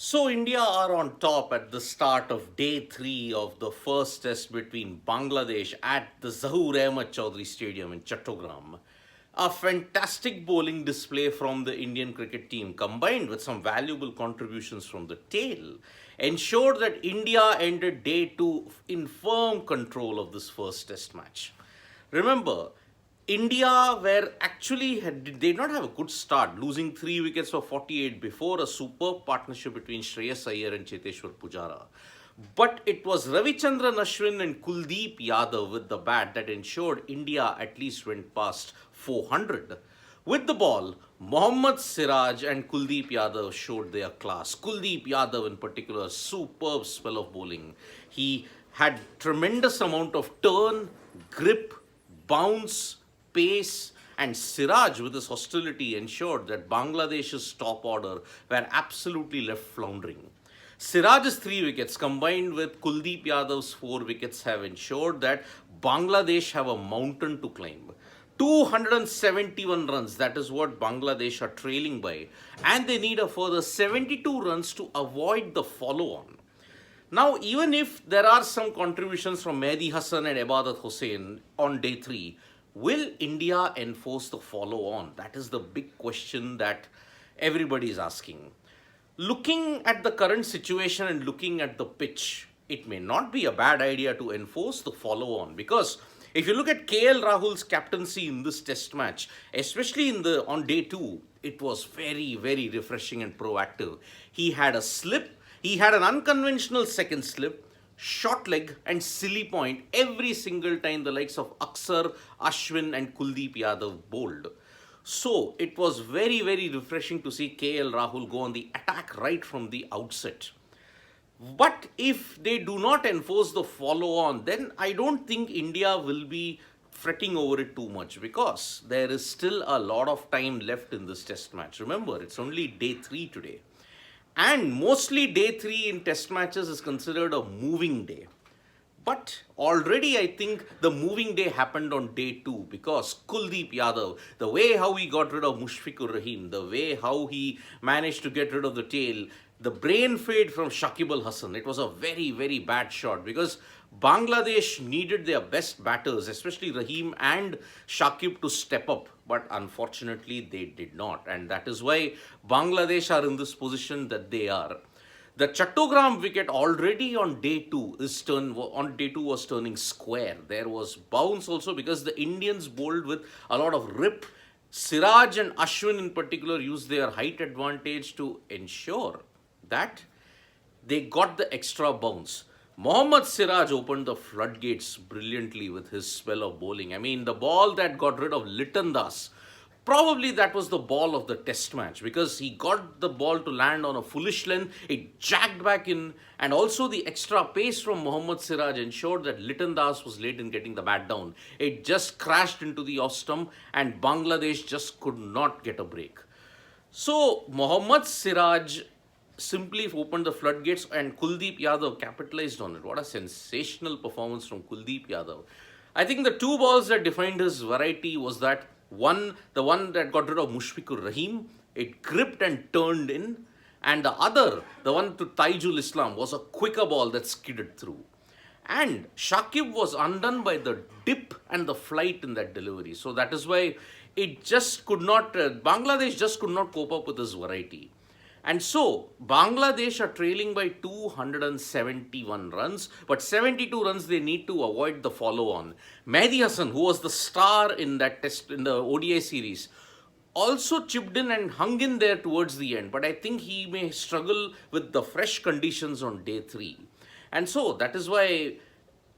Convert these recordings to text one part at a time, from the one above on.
So India are on top at the start of day 3 of the first test between Bangladesh at the Zahoor Ahmed Chaudhary Stadium in Chattogram. A fantastic bowling display from the Indian cricket team combined with some valuable contributions from the tail ensured that India ended day 2 in firm control of this first test match. Remember, India were actually they did not have a good start, losing 3 wickets for 48 before a superb partnership between Shreyas Iyer and Cheteshwar Pujara. But it was Ravichandran Ashwin and Kuldeep Yadav with the bat that ensured India at least went past 400. With the ball, Mohammad Siraj and Kuldeep Yadav showed their class. Kuldeep Yadav, in particular, superb spell of bowling. He had tremendous amount of turn, grip, bounce, pace, and Siraj with his hostility ensured that Bangladesh's top order were absolutely left floundering. Siraj's 3 wickets combined with Kuldeep Yadav's 4 wickets have ensured that Bangladesh have a mountain to climb. 271 runs, that is what Bangladesh are trailing by, and they need a further 72 runs to avoid the follow on. Now, even if there are some contributions from Mehdi Hassan and Ibadat Hussain on day 3, will India enforce the follow on? That is the big question that everybody is asking. Looking at the current situation and looking at the pitch, it may not be a bad idea to enforce the follow on, because if you look at KL Rahul's captaincy in this test match, especially on day 2, it was very, very refreshing and proactive. He had a slip, he had an unconventional second slip, short leg, and silly point every single time the likes of Aksar, Ashwin, and Kuldeep Yadav bowled. So it was very, very refreshing to see KL Rahul go on the attack right from the outset. But if they do not enforce the follow on, then I don't think India will be fretting over it too much, because there is still a lot of time left in this test match. Remember, it's only day 3 today. And mostly day 3 in test matches is considered a moving day. But already I think the moving day happened on day 2, because Kuldeep Yadav, the way how he got rid of Mushfiqur Rahim, the way how he managed to get rid of the tail, the brain fade from Shakib Al Hasan, it was a very, very bad shot, because Bangladesh needed their best batters, especially Rahim and Shakib, to step up. But unfortunately, they did not. And that is why Bangladesh are in this position that they are. The Chattogram wicket already on day 2 was turning square. There was bounce also, because the Indians bowled with a lot of rip. Siraj and Ashwin in particular used their height advantage to ensure that they got the extra bounce. Mohammad Siraj opened the floodgates brilliantly with his spell of bowling. I mean, the ball that got rid of Litan Das, probably that was the ball of the test match, because he got the ball to land on a foolish length, it jagged back in, and also the extra pace from Mohammad Siraj ensured that Litan Das was late in getting the bat down. It just crashed into the off stump, and Bangladesh just could not get a break. So Mohammad Siraj simply opened the floodgates, and Kuldeep Yadav capitalized on it. What a sensational performance from Kuldeep Yadav. I think the 2 balls that defined his variety was that the one that got rid of Mushfiqur Rahim, it gripped and turned in, and the other, the one to Taijul Islam, was a quicker ball that skidded through. And Shakib was undone by the dip and the flight in that delivery. So that is why it just could not, Bangladesh just could not cope up with this variety. And so, Bangladesh are trailing by 271 runs, but 72 runs they need to avoid the follow-on. Mehdi Hassan, who was the star in that test, in the ODI series, also chipped in and hung in there towards the end, but I think he may struggle with the fresh conditions on day 3. And so, that is why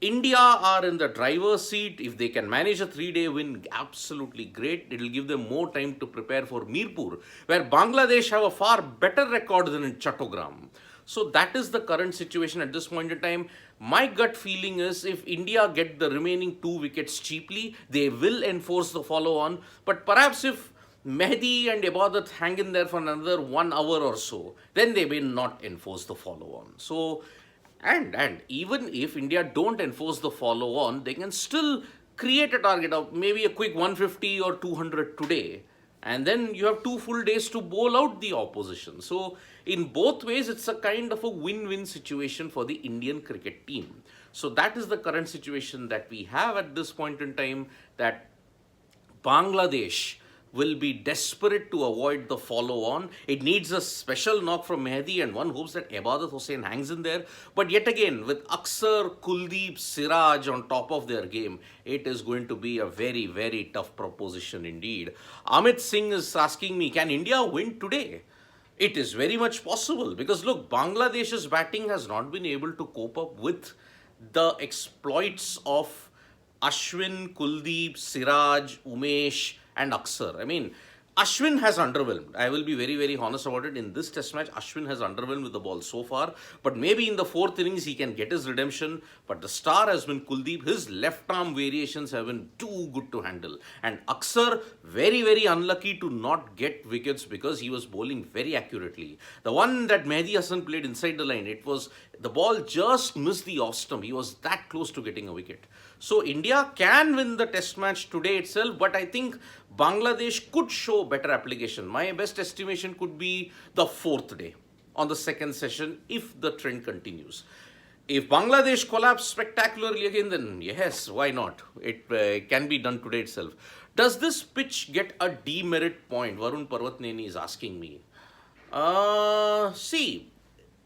India are in the driver's seat. If they can manage a 3-day win, absolutely great. It will give them more time to prepare for Mirpur, where Bangladesh have a far better record than in Chattogram. So that is the current situation at this point in time. My gut feeling is, if India get the remaining 2 wickets cheaply, they will enforce the follow-on. But perhaps if Mehdi and Ibadat hang in there for another 1 hour or so, then they will not enforce the follow-on. So and even if India don't enforce the follow on, they can still create a target of maybe a quick 150 or 200 today, And then you have 2 full days to bowl out the opposition. So, in both ways, it's a kind of a win win situation for the Indian cricket team. So, that is the current situation that we have at this point in time, that Bangladesh will be desperate to avoid the follow on. It needs a special knock from Mehdi, and one hopes that Ibadat Hussain hangs in there. But yet again, with Aksar, Kuldeep, Siraj on top of their game, it is going to be a very, very tough proposition indeed. Amit Singh is asking me, can India win today? It is very much possible because look, Bangladesh's batting has not been able to cope up with the exploits of Ashwin, Kuldeep, Siraj, Umesh, and Aksar. I mean, Ashwin has underwhelmed. I will be very, very honest about it. In this test match, Ashwin has underwhelmed with the ball so far. But maybe in the fourth innings, he can get his redemption. But the star has been Kuldeep. His left arm variations have been too good to handle. And Aksar, very, very unlucky to not get wickets because he was bowling very accurately. The one that Mehdi Hassan played inside the line, it was the ball just missed the off stump. He was that close to getting a wicket. So India can win the test match today itself, but I think Bangladesh could show better application. My best estimation could be the fourth day on the second session if the trend continues. If Bangladesh collapse spectacularly again, then yes, why not? It can be done today itself. Does this pitch get a demerit point? Varun Parvatneni is asking me. See,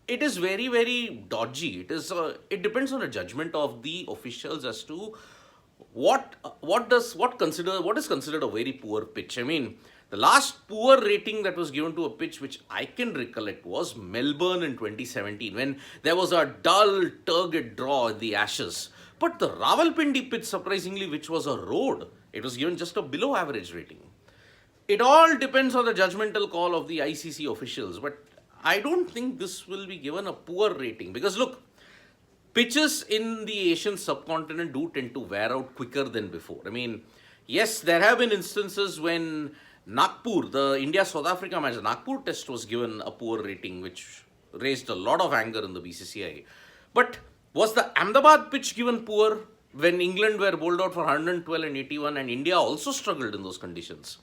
it is very, very dodgy. It depends on the judgment of the officials as to what is considered a very poor pitch. I mean, the last poor rating that was given to a pitch which I can recollect was Melbourne in 2017 when there was a dull, turgid draw in the Ashes. But the Rawalpindi pitch, surprisingly, which was a road, it was given just a below average rating. It all depends on the judgmental call of the ICC officials, but I don't think this will be given a poor rating because look, pitches in the Asian subcontinent do tend to wear out quicker than before. I mean, yes, there have been instances when Nagpur, the India-South Africa match, the Nagpur test was given a poor rating, which raised a lot of anger in the BCCI. But was the Ahmedabad pitch given poor when England were bowled out for 112 and 81 and India also struggled in those conditions?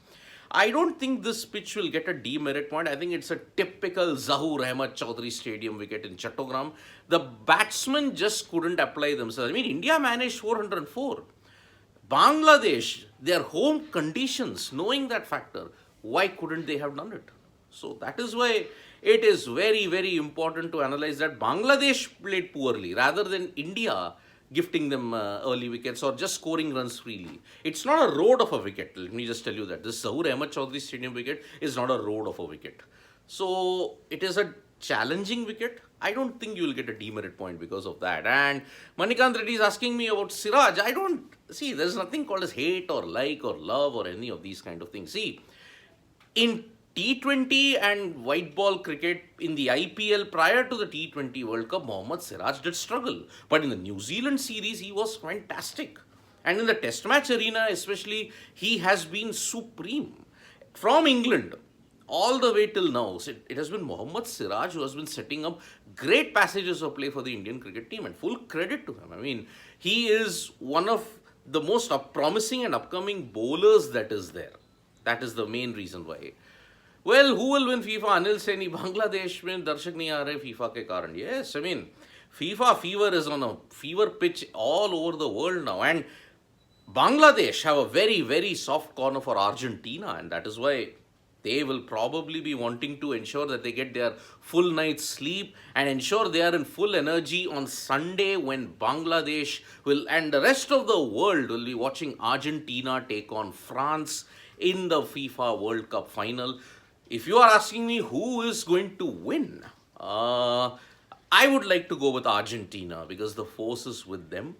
I don't think this pitch will get a demerit point. I think it's a typical Zahoor Ahmed Chaudhary Stadium wicket in Chattogram. The batsmen just couldn't apply themselves. I mean, India managed 404. Bangladesh, their home conditions, knowing that factor, why couldn't they have done it? So that is why it is very, very important to analyze that Bangladesh played poorly rather than India gifting them early wickets or just scoring runs freely. It's not a road of a wicket. Let me just tell you that. This Zahoor Ahmed Chaudhary Stadium wicket is not a road of a wicket. So it is a challenging wicket. I don't think you will get a demerit point because of that. And Manikant Reddy is asking me about Siraj. I don't see, there's nothing called as hate or like or love or any of these kind of things. See, in T20 and white ball cricket in the IPL prior to the T20 World Cup, Mohammad Siraj did struggle. But in the New Zealand series, he was fantastic. And in the test match arena especially, he has been supreme. From England, all the way till now, it has been Mohammad Siraj who has been setting up great passages of play for the Indian cricket team, and full credit to him. I mean, he is one of the most promising and upcoming bowlers that is there. That is the main reason why. Well, who will win FIFA? Anil Saini, Bangladesh में दर्शक नहीं आ रहे FIFA के कारण. Yes, I mean, FIFA fever is on a fever pitch all over the world now. And Bangladesh have a very, very soft corner for Argentina. And that is why they will probably be wanting to ensure that they get their full night's sleep and ensure they are in full energy on Sunday when Bangladesh will, and the rest of the world will be watching Argentina take on France in the FIFA World Cup final. If you are asking me who is going to win, I would like to go with Argentina because the force is with them.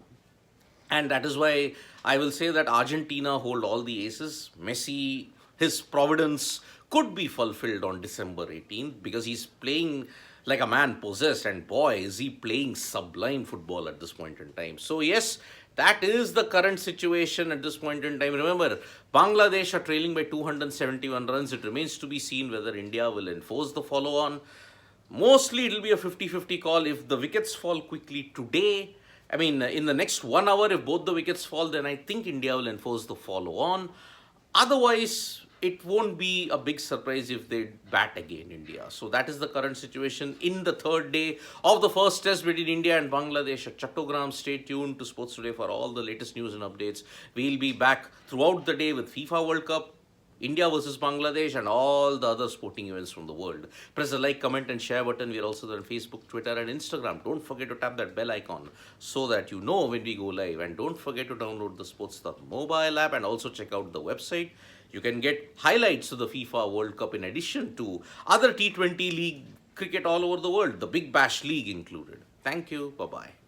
And that is why I will say that Argentina hold all the aces. Messi, his providence could be fulfilled on December 18th because he's playing like a man possessed, and boy, is he playing sublime football at this point in time. So yes, that is the current situation at this point in time. Remember, Bangladesh are trailing by 271 runs. It remains to be seen whether India will enforce the follow-on. Mostly, it will be a 50-50 call. If the wickets fall quickly today, I mean, in the next 1 hour, if both the wickets fall, then I think India will enforce the follow-on. Otherwise, it won't be a big surprise if they bat again India. So that is the current situation in the third day of the first test between India and Bangladesh at Chattogram. Stay tuned to Sports Today for all the latest news and updates. We'll be back throughout the day with FIFA World Cup, India versus Bangladesh, and all the other sporting events from the world. Press the like, comment, and share button. We're also there on Facebook, Twitter, and Instagram. Don't forget to tap that bell icon so that you know when we go live. And don't forget to download the Sports Star mobile app and also check out the website. You can get highlights of the FIFA World Cup in addition to other T20 league cricket all over the world, the Big Bash League included. Thank you. Bye bye.